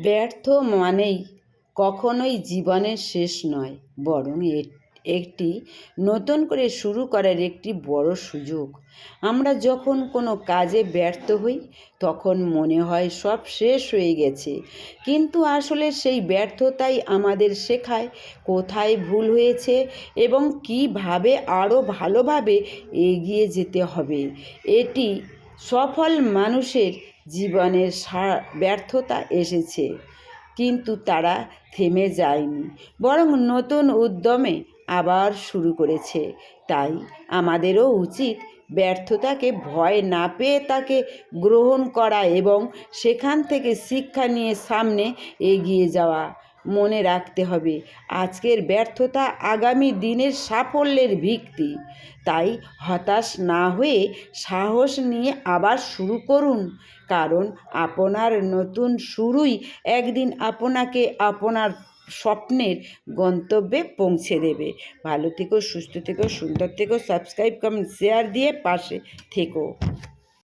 ব্যর্থ মানেই কখনোই জীবনের শেষ নয়, বরং একটি নতুন করে শুরু করার একটি বড় সুযোগ। আমরা যখন কোনো কাজে ব্যর্থ হই তখন মনে হয় সব শেষ হয়ে গেছে, কিন্তু আসলে সেই ব্যর্থতাই আমাদের শেখায় কোথায় ভুল হয়েছে এবং কীভাবে আরও ভালোভাবে এগিয়ে যেতে হবে। এটি সফল মানুষের জীবনের ব্যর্থতা এসেছে, কিন্তু তারা থেমে যায়নি, বরং নতুন উদ্যমে আবার শুরু করেছে। তাই আমাদেরও উচিত ব্যর্থতাকে ভয় না পেয়ে তাকে গ্রহণ করা এবং সেখান থেকে শিক্ষা নিয়ে সামনে এগিয়ে যাওয়া। মনে রাখতে হবে, আজকের ব্যর্থতা আগামী দিনের সাফল্যের ভিত্তি। তাই হতাশ না হয়ে সাহস নিয়ে আবার শুরু করুন, কারণ আপনার নতুন শুরুই একদিন আপনাকে আপনার স্বপ্নের গন্তব্যে পৌঁছে দেবে। ভালো থেকো, সুস্থ থেকো, সুন্দর থেকো, সাবস্ক্রাইব, কমেন্ট, শেয়ার দিয়ে পাশে থেকো।